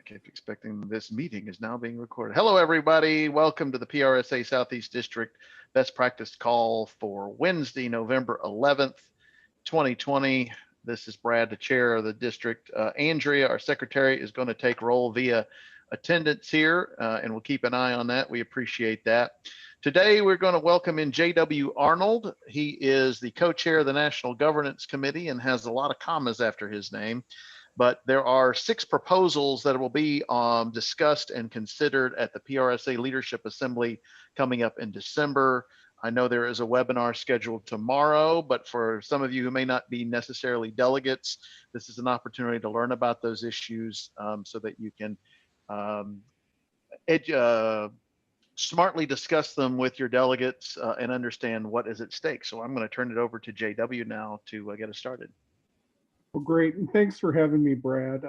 keep expecting this meeting is now being recorded. Hello, everybody. Welcome to the PRSA Southeast District Best Practice Call for Wednesday, November 11th, 2020. This is Brad, the chair of the district. Andrea, our secretary, is going to take roll via attendance here, and we'll keep an eye on that. We appreciate that. Today, we're going to welcome in J.W. Arnold. He is the co-chair of the National Governance Committee and has a lot of commas after his name. But there are 6 proposals that will be discussed and considered at the PRSA Leadership Assembly coming up in December. I know there is a webinar scheduled tomorrow, but for some of you who may not be necessarily delegates, this is an opportunity to learn about those issues so that you can smartly discuss them with your delegates and understand what is at stake. So I'm going to turn it over to JW now to get us started. Well, great, and thanks for having me, Brad.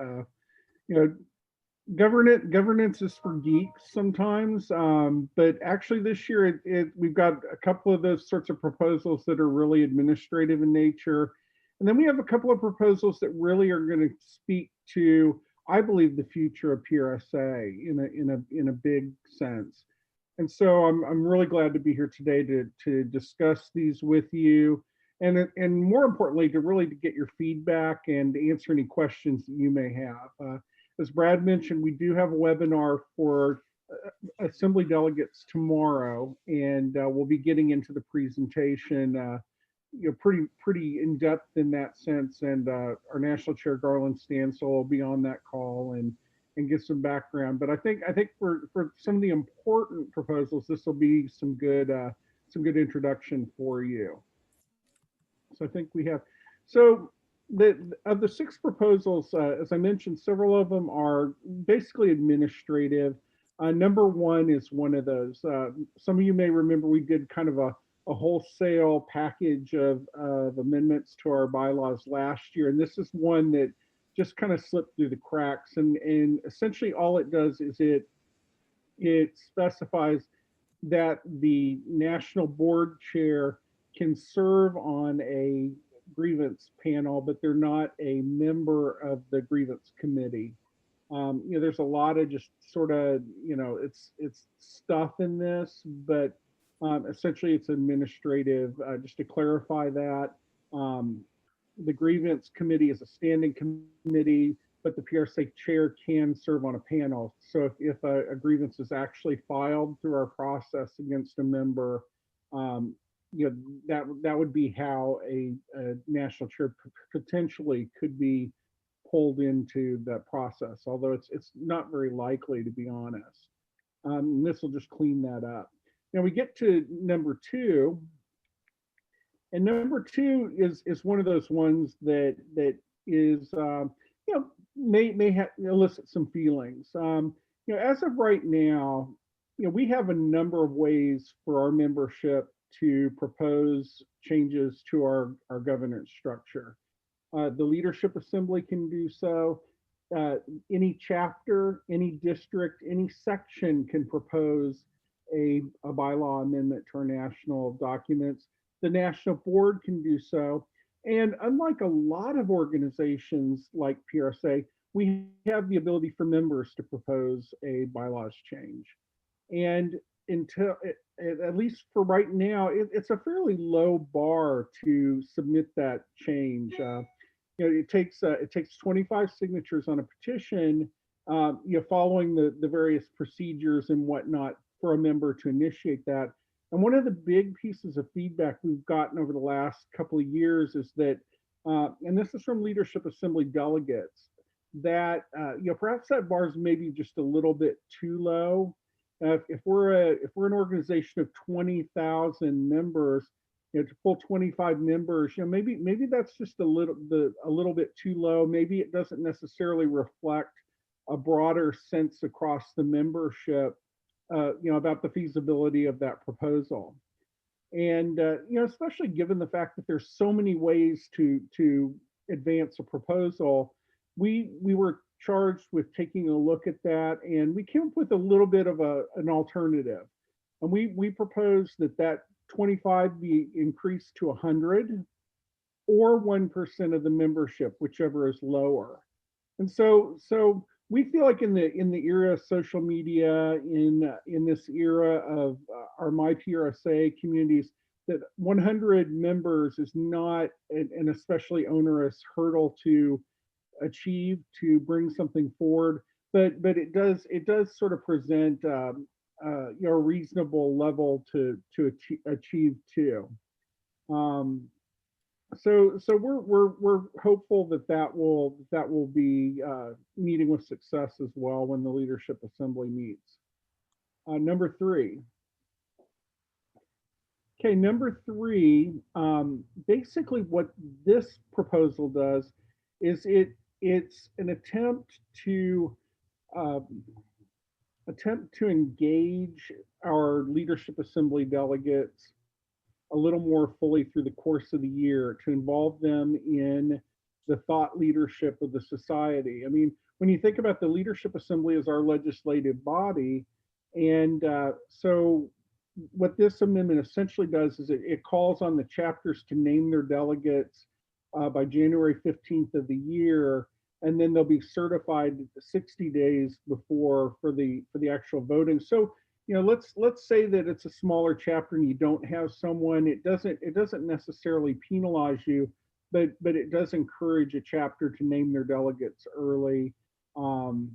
Governance is for geeks sometimes, but actually this year we've got a couple of those sorts of proposals that are really administrative in nature, and then we have a couple of proposals that really are going to speak to, I believe, the future of PRSA in a big sense. And so I'm really glad to be here today to discuss these with you. And more importantly, to get your feedback and answer any questions that you may have. As Brad mentioned, we do have a webinar for Assembly delegates tomorrow, and we'll be getting into the presentation, pretty in depth in that sense. And our National Chair Garland Stansel will be on that call and give some background. But I think for some of the important proposals, this will be some good introduction for you. So I think we have, of the 6 proposals, as I mentioned, several of them are basically administrative. Number 1 is one of those. Some of you may remember we did kind of a wholesale package of amendments to our bylaws last year. And this is one that just kind of slipped through the cracks. And essentially all it does is it specifies that the national board chair can serve on a grievance panel, but they're not a member of the grievance committee. There's a lot of just sort of, it's stuff in this, but essentially it's administrative. Just to clarify that, the grievance committee is a standing committee, but the PRSA chair can serve on a panel. So if a grievance is actually filed through our process against a member, that would be how a national chair potentially could be pulled into that process, although it's not very likely, to be honest. This will just clean that up. Now we get to number 2, and number 2 is one of those ones that is may elicit some feelings. As of right now, we have a number of ways for our membership to propose changes to our governance structure. The Leadership Assembly can do so. Any chapter, any district, any section can propose a bylaw amendment to our national documents. The National Board can do so. And unlike a lot of organizations like PRSA, we have the ability for members to propose a bylaws change. And until, at least for right now, it's a fairly low bar to submit that change. It takes 25 signatures on a petition, following the various procedures and whatnot for a member to initiate that. And one of the big pieces of feedback we've gotten over the last couple of years is that, and this is from Leadership Assembly delegates, that perhaps that bar is maybe just a little bit too low. If we're an organization of 20,000 members, to pull 25 members, maybe that's just a little bit too low. Maybe it doesn't necessarily reflect a broader sense across the membership, about the feasibility of that proposal. And especially given the fact that there's so many ways to advance a proposal, we were charged with taking a look at that, and we came up with a little bit of an alternative. And we proposed that 25 be increased to 100, or 1% of the membership, whichever is lower. And so we feel like in the era of social media, in this era of our My PRSA communities, that 100 members is not an especially onerous hurdle to achieve, to bring something forward, but it does sort of present a reasonable level to achieve too. Um, so we're hopeful that that will be meeting with success as well when the leadership assembly meets. Number three. Okay, number three. Basically, what this proposal does is it's an um, attempt to engage our leadership assembly delegates a little more fully through the course of the year, to involve them in the thought leadership of the society. I mean, when you think about the leadership assembly as our legislative body, and so what this amendment essentially does is it calls on the chapters to name their delegates by January 15th of the year, and then they'll be certified 60 days before for the actual voting. So let's say that it's a smaller chapter and you don't have someone. It doesn't necessarily penalize you, but it does encourage a chapter to name their delegates early. um,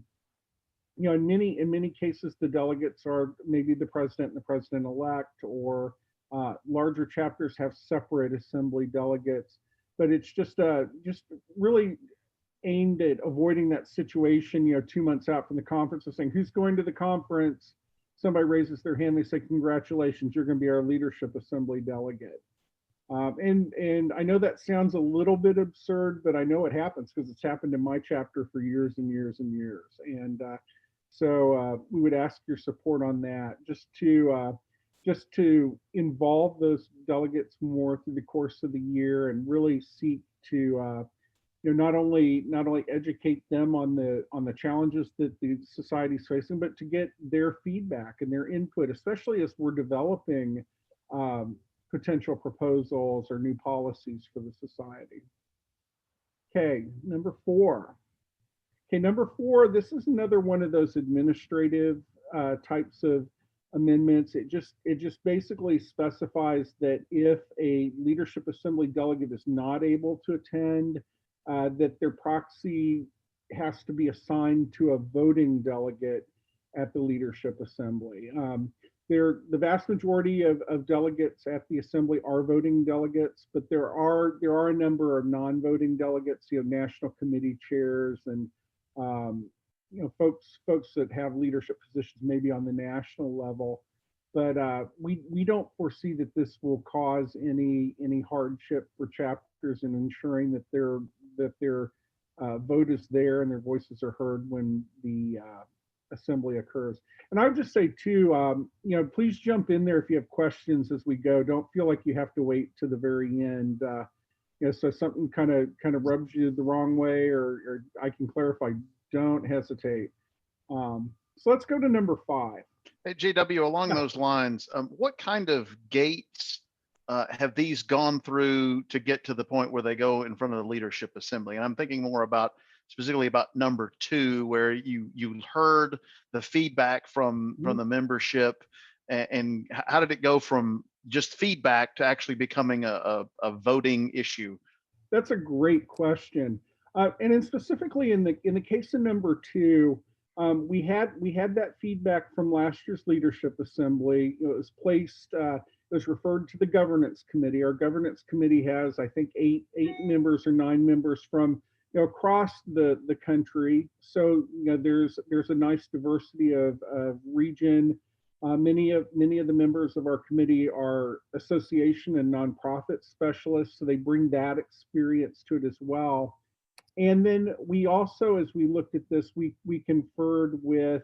in many cases, the delegates are maybe the president and the president-elect, or larger chapters have separate assembly delegates. But it's just really aimed at avoiding that situation, 2 months out from the conference, of saying, who's going to the conference? Somebody raises their hand, they say, congratulations, you're going to be our leadership assembly delegate. And I know that sounds a little bit absurd, but I know it happens because it's happened in my chapter for years and years and years. And so we would ask your support on that, just to involve those delegates more through the course of the year, and really seek to not only educate them on the challenges that the society is facing, but to get their feedback and their input, especially as we're developing um, potential proposals or new policies for the society. Okay, number four. Okay, number four, this is another one of those administrative types of amendments. It just basically specifies that if a leadership assembly delegate is not able to attend, that their proxy has to be assigned to a voting delegate at the leadership assembly. The vast majority of delegates at the assembly are voting delegates, but there are a number of non-voting delegates, national committee chairs, and um, folks that have leadership positions maybe on the national level. But we don't foresee that this will cause any hardship for chapters in ensuring that their vote is there and their voices are heard when the assembly occurs. And I would just say too, please jump in there if you have questions as we go. Don't feel like you have to wait to the very end. So something kind of rubs you the wrong way, or I can clarify. Don't hesitate. So let's go to number five. Hey, JW, along Yeah. those lines, what kind of gates have these gone through to get to the point where they go in front of the leadership assembly? And I'm thinking more specifically about number two, where you heard the feedback from the membership, and how did it go from just feedback to actually becoming a voting issue? That's a great question. And then specifically in the case of number two, we had that feedback from last year's leadership assembly. It was it was referred to the governance committee. Our governance committee has, I think, eight members or nine members from across the country. So there's a nice diversity of region. Many of the members of our committee are association and nonprofit specialists, so they bring that experience to it as well. And then we also, as we looked at this, we conferred with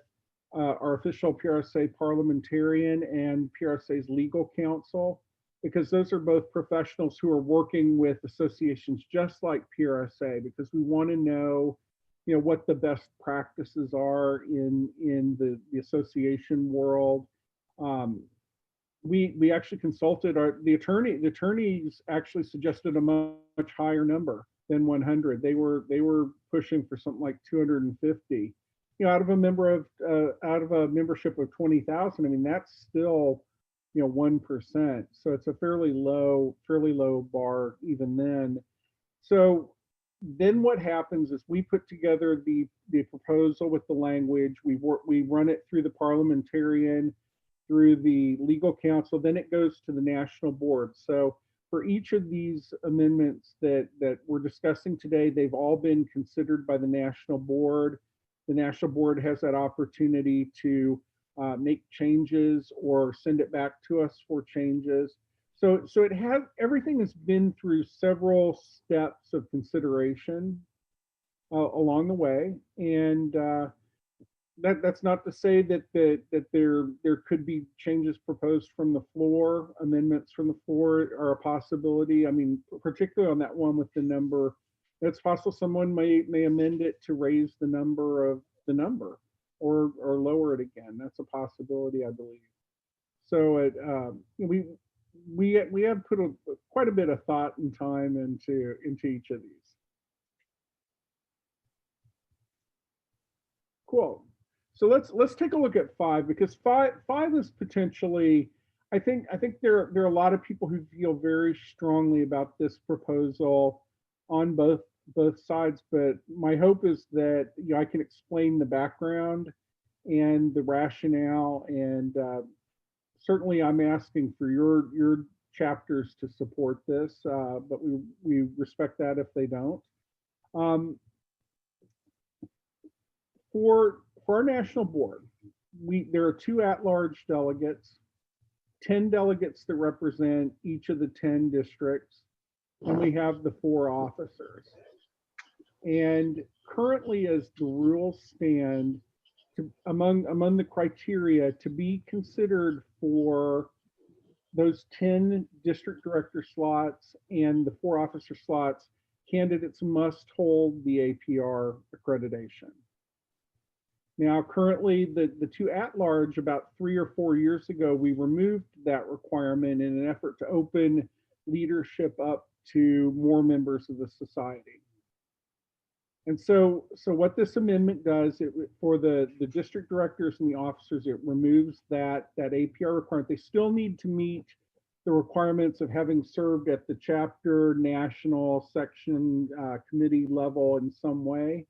our official PRSA parliamentarian and PRSA's legal counsel, because those are both professionals who are working with associations just like PRSA, because we want to know, what the best practices are in the association world. Um, we actually consulted the attorney. The attorneys actually suggested a much higher number than 100. They were pushing for something like 250. out of a out of a membership of 20,000, I mean, that's still, 1%. So it's a fairly low bar even then. So then what happens is we put together the proposal with the language. We run it through the parliamentarian, through the legal counsel, then it goes to the national board. So for each of these amendments that we're discussing today, they've all been considered by the national board. The national board has that opportunity to make changes or send it back to us for changes. So everything has been through several steps of consideration along the way, and that's not to say that there could be changes proposed from the floor. Amendments from the floor are a possibility. I mean, particularly on that one with the number, it's possible someone may amend it to raise the number of the number or lower it again. That's a possibility, I believe. So we have put quite a bit of thought and time into each of these. Cool. So let's take a look at five, because five is potentially, I think there are a lot of people who feel very strongly about this proposal on both sides. But my hope is that I can explain the background and the rationale, and certainly I'm asking for your chapters to support this, but we respect that if they don't. For our national board, there are 2 at-large delegates, 10 delegates that represent each of the 10 districts, and we have the 4 officers. And currently, as the rules stand, among the criteria to be considered for those 10 district director slots and the 4 officer slots, candidates must hold the APR accreditation. Now, currently, the 2 at-large, about 3 or 4 years ago, we removed that requirement in an effort to open leadership up to more members of the society. And so what this amendment does, for the district directors and the officers, it removes that APR requirement. They still need to meet the requirements of having served at the chapter, national, section, committee level in some way,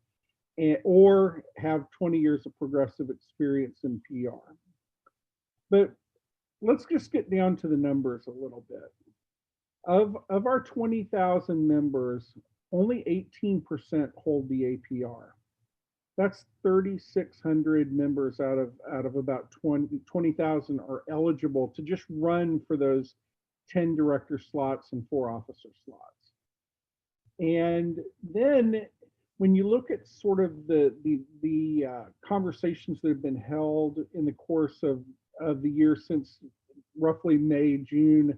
or have 20 years of progressive experience in PR. But let's just get down to the numbers a little bit. Of our 20,000 members, only 18% hold the APR. That's 3,600 members out of about 20,000 are eligible to just run for those 10 director slots and 4 officer slots. And then when you look at sort of the conversations that have been held in the course of the year since roughly May, June,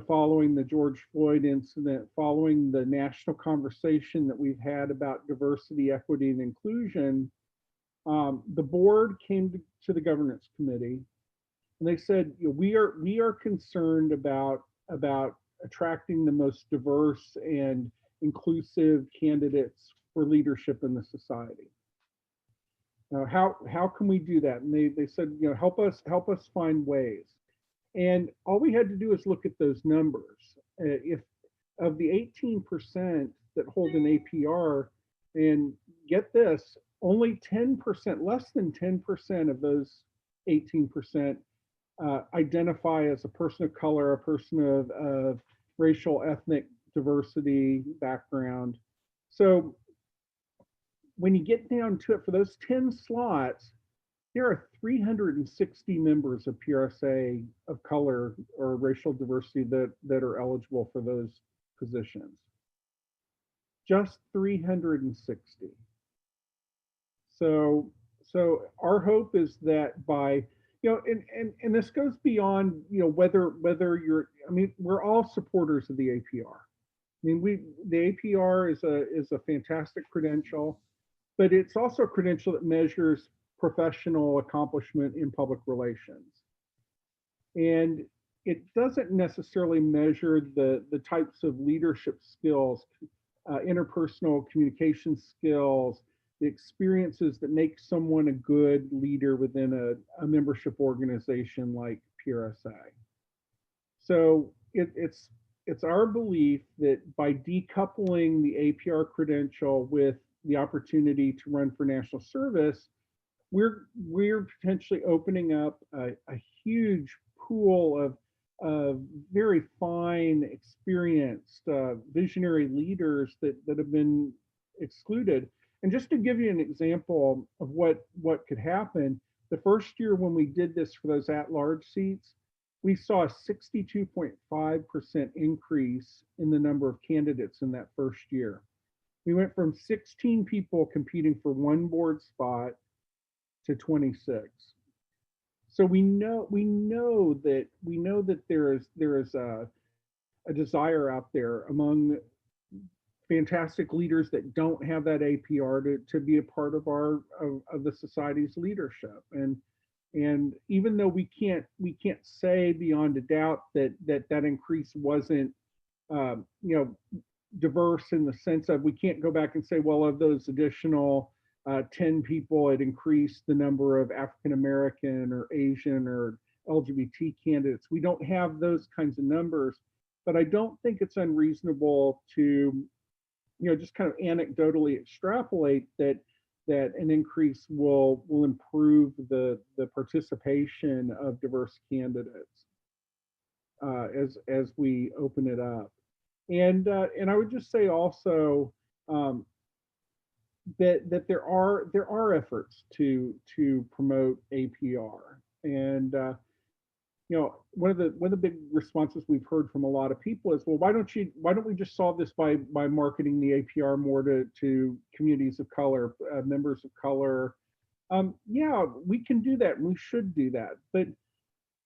following the George Floyd incident, following the national conversation that we've had about diversity, equity, and inclusion, the board came to the governance committee and they said, we are concerned about attracting the most diverse and inclusive candidates for leadership in the society. How can we do that? And they said, help us find ways. And all we had to do is look at those numbers. If of the 18% that hold an APR, and get this, only 10%, less than 10% of those 18% identify as a person of color, a person of racial, ethnic diversity background. So when you get down to it, for those 10 slots, there are 360 members of PRSA of color or racial diversity that are eligible for those positions. Just 360. So our hope is that by, and this goes beyond, whether you're, we're all supporters of the APR. The APR is a fantastic credential, but it's also a credential that measures professional accomplishment in public relations. And it doesn't necessarily measure the types of leadership skills, interpersonal communication skills, the experiences that make someone a good leader within a membership organization like PRSA. So it's our belief that by decoupling the APR credential with the opportunity to run for national service, we're potentially opening up a huge pool of very fine, experienced, visionary leaders that have been excluded. And just to give you an example of what could happen, the first year when we did this for those at-large seats, we saw a 62.5% increase in the number of candidates in that first year. We went from 16 people competing for one board spot to 26. So we know that there is a desire out there among fantastic leaders that don't have that APR to be a part of of the society's leadership. And even though we can't say beyond a doubt that increase wasn't diverse in the sense of, we can't go back and say, well, of those additional 10 people, it increased the number of African American or Asian or LGBT candidates. We don't have those kinds of numbers, but I don't think it's unreasonable to, just kind of anecdotally extrapolate that an increase will improve the participation of diverse candidates as we open it up. And I would just say also that there are efforts to promote APR. And one of the big responses we've heard from a lot of people is, well, why don't we just solve this by marketing the APR more to communities of color, members of color? Yeah, we can do that, and we should do that. But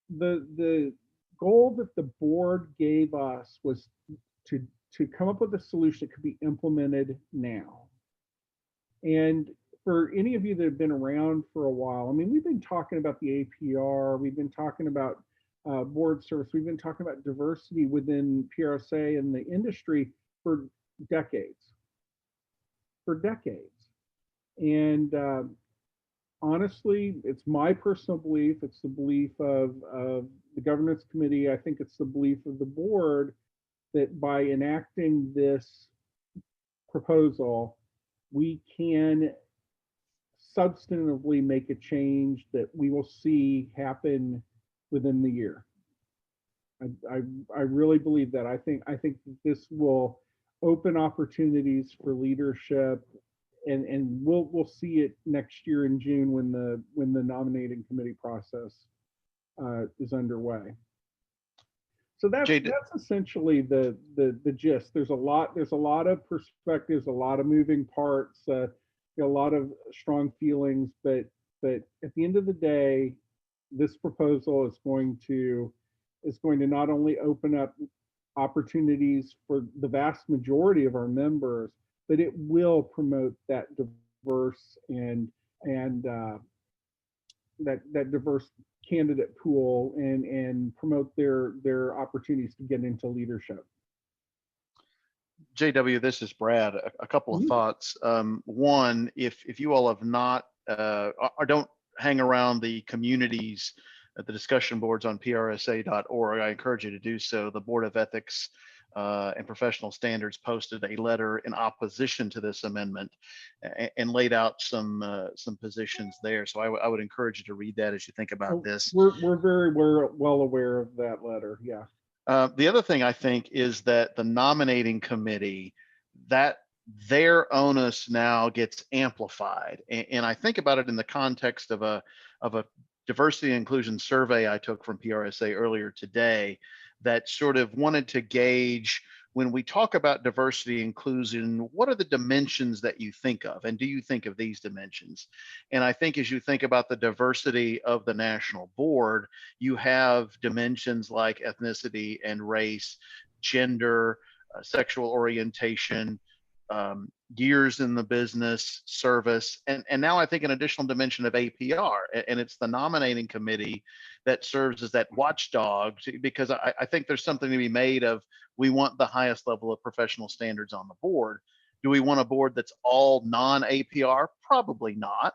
the goal that the board gave us was to come up with a solution that could be implemented now. And for any of you that have been around for a while, I mean, we've been talking about the APR, we've been talking about board service, we've been talking about diversity within PRSA and the industry for decades. And honestly, it's my personal belief, it's the belief of the governance committee, I think it's the belief of the board, that by enacting this proposal, we can substantively make a change that we will see happen within the year. I really believe that. I think that this will open opportunities for leadership, and we'll see it next year in June when the nominating committee process is underway. So that's essentially the gist. There's a lot of perspectives, a lot of moving parts, a lot of strong feelings, but at the end of the day, this proposal is going to not only open up opportunities for the vast majority of our members, but it will promote that diverse and that diverse candidate pool and promote their opportunities to get into leadership. JW, this is Brad. A couple of thoughts. One, if you all have not or don't hang around the communities at the discussion boards on PRSA.org, I encourage you to do so. The Board of Ethics and Professional Standards posted a letter in opposition to this amendment and laid out some positions there. So I would encourage you to read that as you think about this. We're very well aware of that letter. Yeah. The other thing I think is that the nominating committee, that their onus now gets amplified, and I think about it in the context of a diversity and inclusion survey I took from PRSA earlier today that sort of wanted to gauge, when we talk about diversity inclusion, what are the dimensions that you think of, and do you think of these dimensions? And I think as you think about the diversity of the national board, you have dimensions like ethnicity and race, gender, sexual orientation, years in the business, service, and now I think an additional dimension of APR, and it's the nominating committee that serves as that watchdog, because I think there's something to be made of, we want the highest level of professional standards on the board, Do we want a board that's all non-APR? Probably not.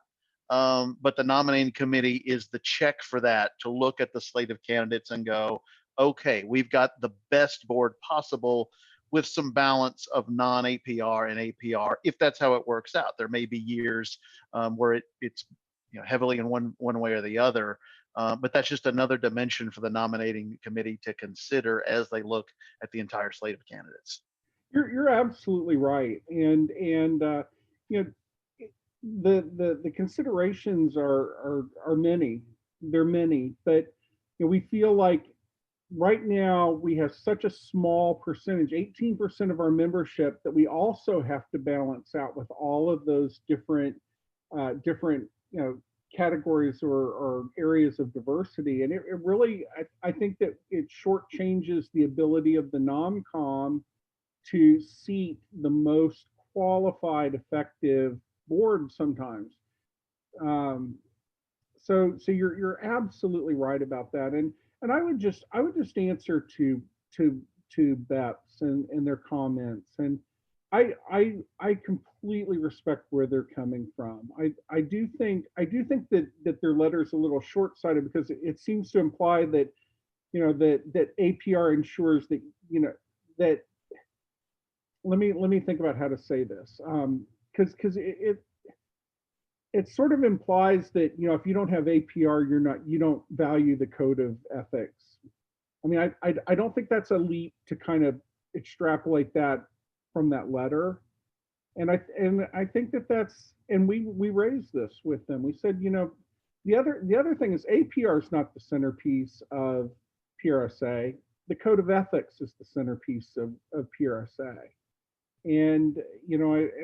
But the nominating committee is the check for that, to look at the slate of candidates and go, okay, we've got the best board possible with some balance of non-APR and APR, if that's how it works out. There may be years where it's heavily in one way or the other, but that's just another dimension for the nominating committee to consider as they look at the entire slate of candidates. You're absolutely right, and you know, the considerations are many. They're many, but we feel like right now we have such a small percentage, 18% of our membership, that we also have to balance out with all of those different categories or areas of diversity. And it really, I think that it shortchanges the ability of the nom-com to seat the most qualified, effective board sometimes. Um, so you're absolutely right about that. And I would just answer to Beps and their comments. And I completely respect where they're coming from. I do think that their letter is a little short-sighted, because it seems to imply that that APR ensures that that let me think about how to say this, because it sort of implies that if you don't have APR, you don't value the code of ethics. I mean, I don't think that's a leap to kind of extrapolate that from that letter. And I think that's, and we raised this with them. We said, the other thing is, APR is not the centerpiece of PRSA. The code of ethics is the centerpiece of PRSA. And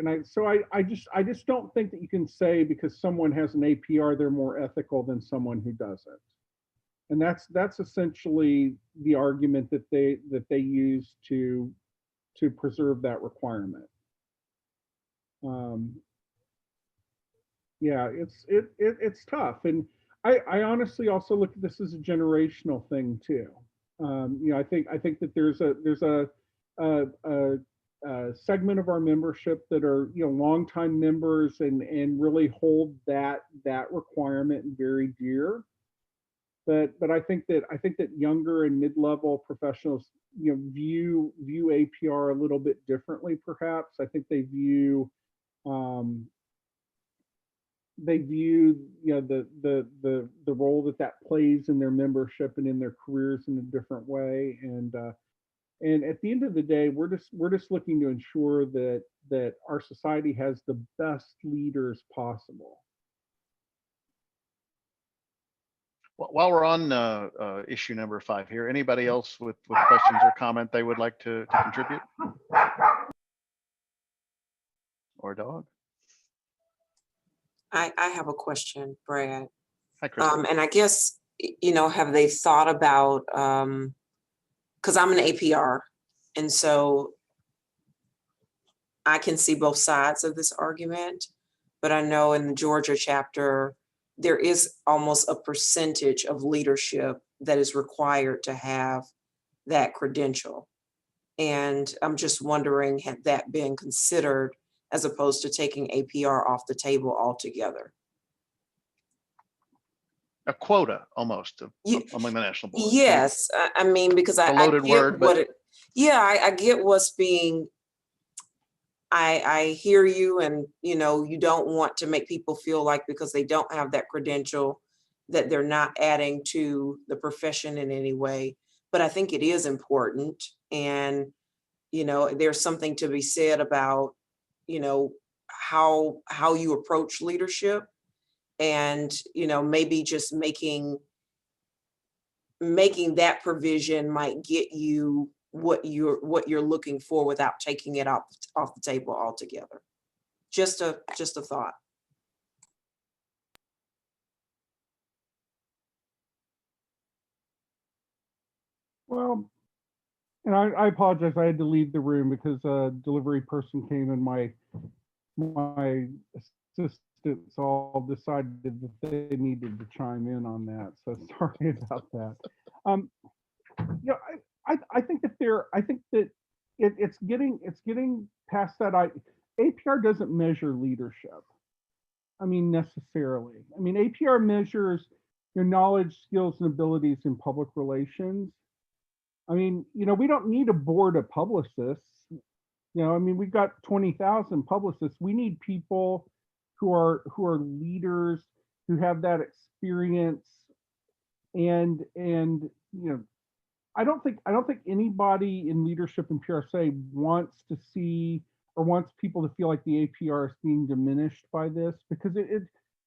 I just don't think that you can say because someone has an APR they're more ethical than someone who doesn't. And that's essentially the argument that they use to preserve that requirement. Yeah, it's tough. And I honestly also look at this as a generational thing too. I think that there's a segment of our membership that are longtime members and really hold that requirement very dear. But I think that younger and mid-level professionals view APR a little bit differently. Perhaps I think they view the role that plays in their membership and in their careers in a different way. And at the end of the day, we're just looking to ensure that our society has the best leaders possible. While we're on issue number 5 here, anybody else with questions or comment they would like to contribute? Or a dog? I have a question, Brad. Hi, Kristen. And I guess, have they thought about, because I'm an APR, and so I can see both sides of this argument, but I know in the Georgia chapter, there is almost a percentage of leadership that is required to have that credential. And I'm just wondering, had that been considered as opposed to taking APR off the table altogether? A quota almost among the national board. Yes, I mean, because a loaded word, but I get what's being. I hear you, and you don't want to make people feel like because they don't have that credential that they're not adding to the profession in any way. But I think it is important, and there's something to be said about how you approach leadership, and maybe just making that provision might get you what you're looking for without taking it off the table altogether. Just a thought. Well, and I apologize. I had to leave the room because a delivery person came and my assistants all decided that they needed to chime in on that. So sorry about that. I think that it's getting past that. APR doesn't measure leadership. I mean, necessarily. I mean, APR measures your knowledge, skills, and abilities in public relations. I mean, we don't need a board of publicists. I mean, we've got 20,000 publicists. We need people who are leaders, who have that experience. And I don't think anybody in leadership in PRSA wants to see or wants people to feel like the APR is being diminished by this, because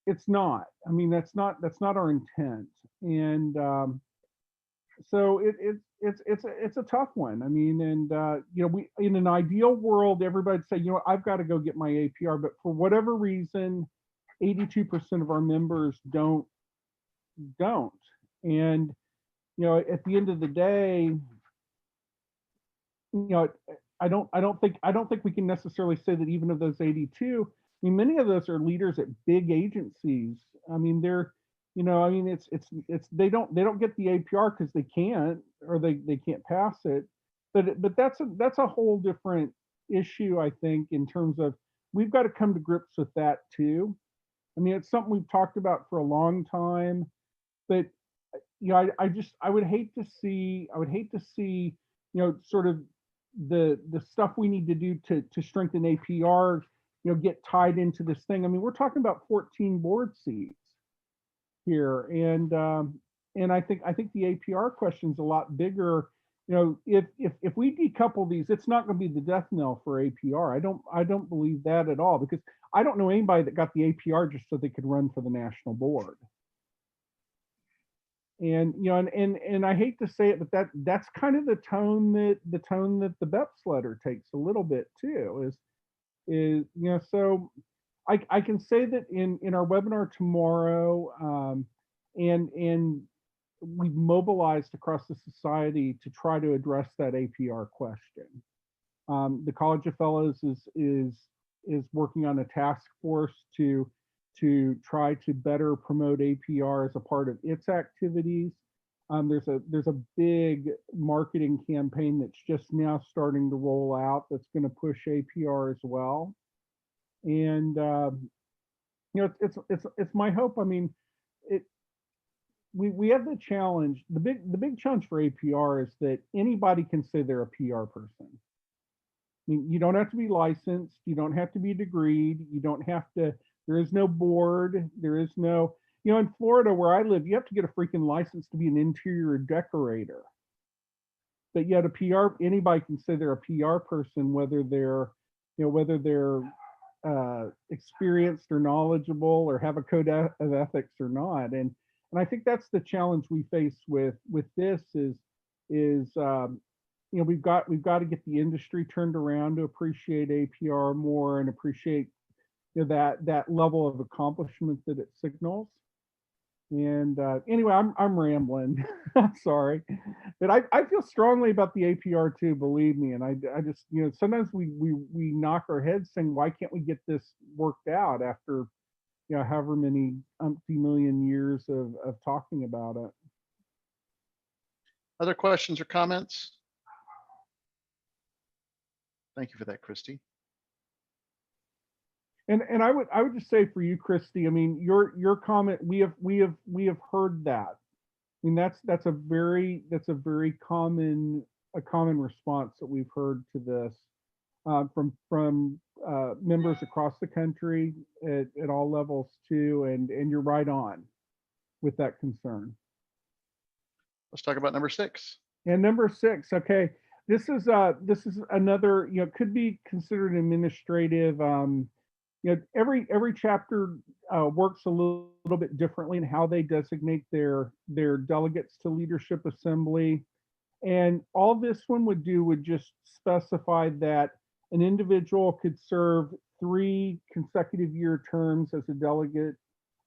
it's not. I mean, that's not our intent. And so it's a tough one. I mean, and we, in an ideal world, everybody'd say, I've got to go get my APR, but for whatever reason, 82% of our members don't. And at the end of the day, I don't think we can necessarily say that even of those 82, I mean, many of those are leaders at big agencies. I mean, it's they don't get the APR because they can't, or they can't pass it. But that's a whole different issue, I think, in terms of we've got to come to grips with that too. I mean, it's something we've talked about for a long time, but I would hate to see sort of the stuff we need to do to strengthen APR, get tied into this thing. I mean, we're talking about 14 board seats here, and I think the APR question is a lot bigger. If we decouple these, it's not going to be the death knell for APR. I don't believe that at all, because I don't know anybody that got the APR just so they could run for the national board. And and I hate to say it, but that's kind of the tone that the BEPS letter takes a little bit too. Is so I can say that in our webinar tomorrow, and we've mobilized across the society to try to address that APR question. The College of Fellows is working on a task force to try to better promote APR as a part of its activities. There's a big marketing campaign that's just now starting to roll out that's going to push APR as well. And it's my hope. I mean, we have the challenge. The big challenge for APR is that anybody can say they're a PR person. I mean, you don't have to be licensed. You don't have to be degreed. You don't have to. There is no board. There is no, in Florida where I live, you have to get a freaking license to be an interior decorator. But yet anybody can say they're a PR person, whether they're experienced or knowledgeable or have a code of ethics or not. And I think that's the challenge we face with this is we've got to get the industry turned around to appreciate APR more and appreciate that level of accomplishment that it signals. And anyway, I'm rambling. I'm sorry, but I feel strongly about the APR too. Believe me, and I just sometimes we knock our heads saying, why can't we get this worked out after however many million years of talking about it. Other questions or comments? Thank you for that, Christy. And I would just say for you, Christy, I mean, your comment, we have heard that. I mean, that's a very common response that we've heard to this from members across the country at all levels too, and you're right on with that concern. Let's talk about number 6. And number 6, okay, this is another, could be considered administrative. Every chapter works a little bit differently in how they designate their delegates to Leadership Assembly. And all this one would do would just specify that an individual could serve 3 consecutive year terms as a delegate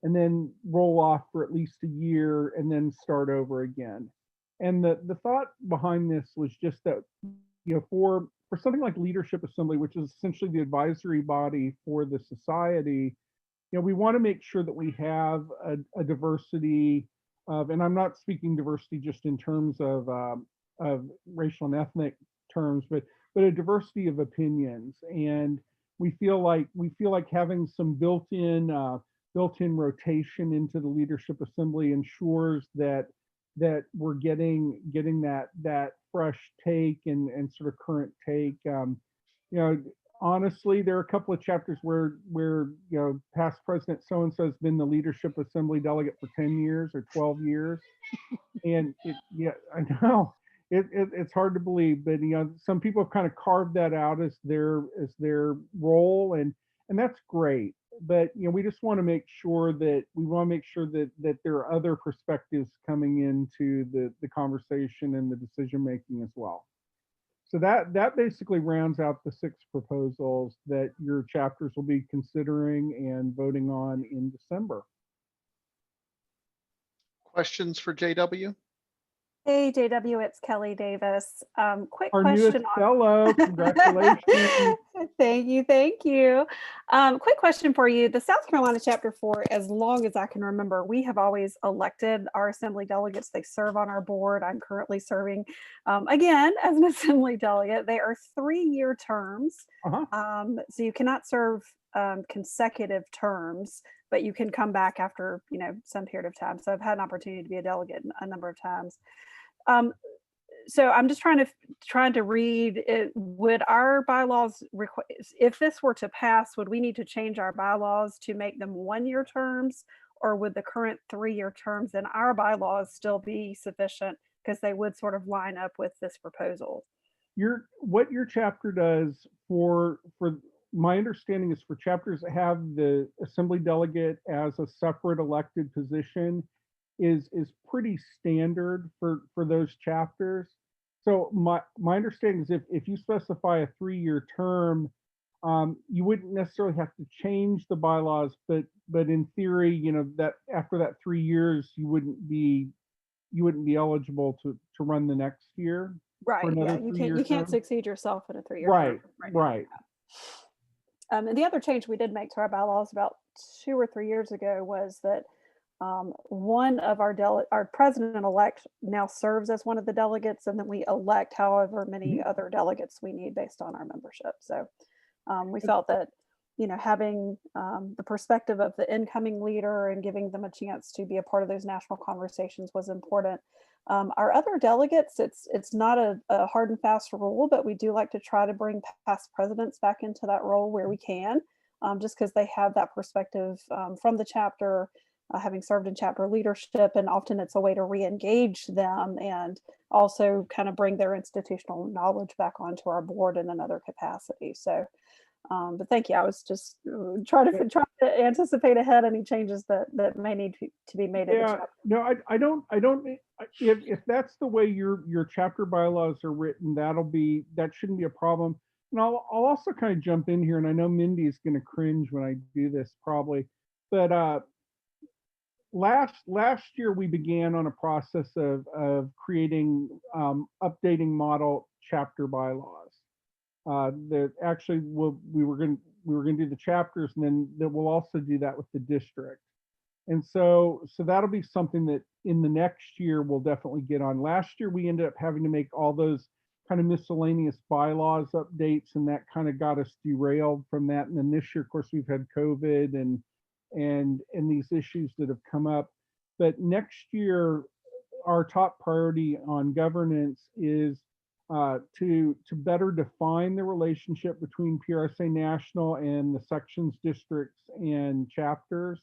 and then roll off for at least a year and then start over again. And the thought behind this was just that, for something like Leadership Assembly, which is essentially the advisory body for the society, we want to make sure that we have a diversity of, and I'm not speaking diversity just in terms of racial and ethnic terms, but a diversity of opinions. And we feel like having some built-in rotation into the Leadership Assembly ensures that we're getting that fresh take and sort of current take. You know, honestly, there are a couple of chapters where past president so and so has been the Leadership Assembly delegate for 10 years or 12 years, and I know it's hard to believe, but some people have kind of carved that out as their role, and that's great. But we just want to make sure that there are other perspectives coming into the conversation and the decision making as well. So that basically rounds out the 6 proposals that your chapters will be considering and voting on in December. Questions for JW? Hey, JW, it's Kelly Davis. Quick Our question. newest fellow, congratulations. Thank you. Quick question for you. The South Carolina chapter 4, as long as I can remember, we have always elected our assembly delegates. They serve on our board. I'm currently serving again as an assembly delegate. They are 3-year terms. So you cannot serve consecutive terms, but you can come back after some period of time. So I've had an opportunity to be a delegate a number of times. So I'm just trying to read it. Would our bylaws if this were to pass, would we need to change our bylaws to make them 1-year terms, or would the current 3-year terms in our bylaws still be sufficient because they would sort of line up with this proposal? What your chapter does for my understanding is for chapters that have the assembly delegate as a separate elected position is pretty standard for those chapters. So my understanding is if you specify a 3-year term, you wouldn't necessarily have to change the bylaws, but in theory, that after that 3 years, you wouldn't be eligible to run the next year. Right. Yeah. You can't succeed yourself in a 3-year term. Right. Right. And the other change we did make to our bylaws about 2 or 3 years ago was that one of our president-elect now serves as one of the delegates, and then we elect however many other delegates we need based on our membership. So we felt that having the perspective of the incoming leader and giving them a chance to be a part of those national conversations was important. Our other delegates, it's not a hard and fast rule, but we do like to try to bring past presidents back into that role where we can, just because they have that perspective from the chapter, having served in chapter leadership, and often it's a way to re-engage them and also kind of bring their institutional knowledge back onto our board in another capacity. So, but thank you. I was just trying to anticipate ahead any changes that may need to be made. Yeah, no, I don't. If that's the way your chapter bylaws are written, that shouldn't be a problem. And I'll also kind of jump in here, and I know Mindy is going to cringe when I do this probably, but last year we began on a process of creating updating model chapter bylaws. That actually we were going to do the chapters, and then that we'll also do that with the district. And so that'll be something that in the next year we'll definitely get on. Last year we ended up having to make all those kind of miscellaneous bylaws updates, and that kind of got us derailed from that. And then this year, of course, we've had COVID and these issues that have come up. But next year, our top priority on governance is to better define the relationship between PRSA National and the sections, districts, and chapters,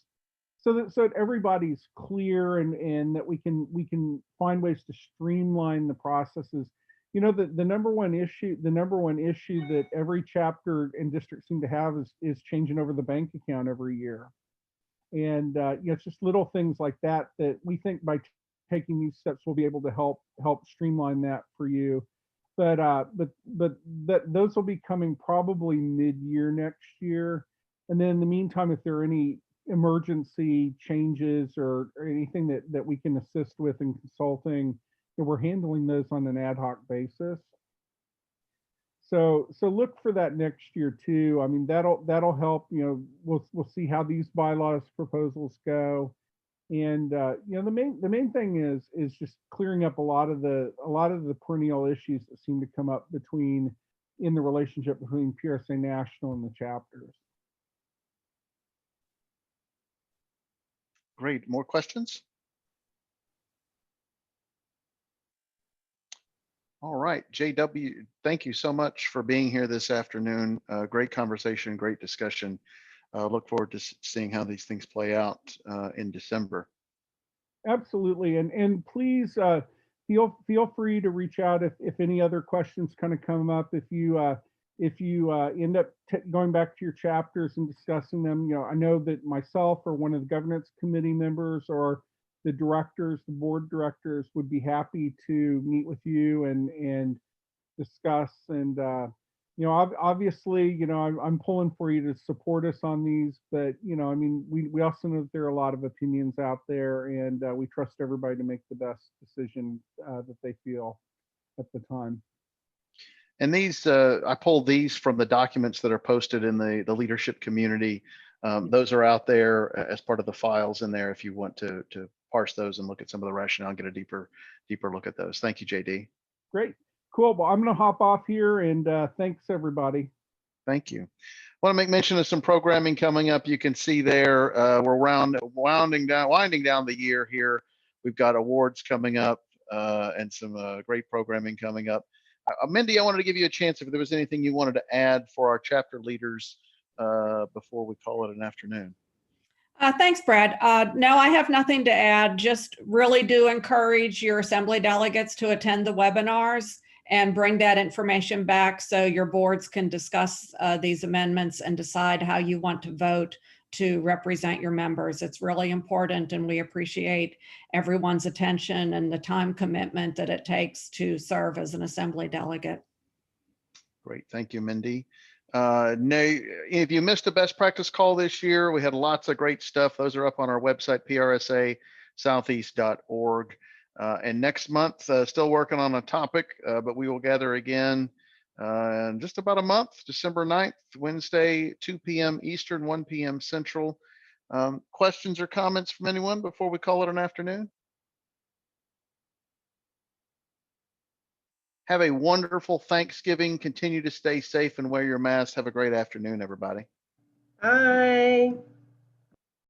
so that everybody's clear and that we can find ways to streamline the processes. The number one issue that every chapter and district seem to have is changing over the bank account every year. And it's just little things like that we think by taking these steps we'll be able to help streamline that for you. But those will be coming probably mid-year next year. And then in the meantime, if there are any emergency changes or anything that we can assist with in consulting, we're handling those on an ad hoc basis. So look for that next year too. I mean, that'll help. We'll see how these bylaws proposals go, and the main thing is just clearing up a lot of the perennial issues that seem to come up between in the relationship between PRSA National and the chapters. Great. More questions? All right, JW, thank you so much for being here this afternoon. Great conversation, great discussion. Look forward to seeing how these things play out in December. Absolutely, and please feel free to reach out if any other questions kind of come up. If you end up going back to your chapters and discussing them, I know that myself or one of the governance committee members or the directors, the board directors would be happy to meet with you and discuss. And obviously, I'm pulling for you to support us on these, but I mean, we also know that there are a lot of opinions out there, and we trust everybody to make the best decision that they feel at the time. And these, I pulled these from the documents that are posted in the leadership community. Those are out there as part of the files in there if you want to parse those and look at some of the rationale and get a deeper look at those. Thank you, JD. Great. Cool. Well, I'm going to hop off here, and thanks, everybody. Thank you. I want to make mention of some programming coming up. You can see there, we're winding down the year here. We've got awards coming up and some great programming coming up. Mindy, I wanted to give you a chance if there was anything you wanted to add for our chapter leaders before we call it an afternoon. Thanks, Brad. No, I have nothing to add. Just really do encourage your assembly delegates to attend the webinars and bring that information back so your boards can discuss these amendments and decide how you want to vote to represent your members. It's really important, and we appreciate everyone's attention and the time commitment that it takes to serve as an assembly delegate. Great. Thank you, Mindy. If you missed a best practice call this year, we had lots of great stuff. Those are up on our website, PRSASoutheast.org. And next month, still working on a topic, but we will gather again in just about a month, December 9th, Wednesday, 2 p.m. Eastern, 1 p.m. Central. Questions or comments from anyone before we call it an afternoon? Have a wonderful Thanksgiving. Continue to stay safe and wear your mask. Have a great afternoon, everybody. Bye.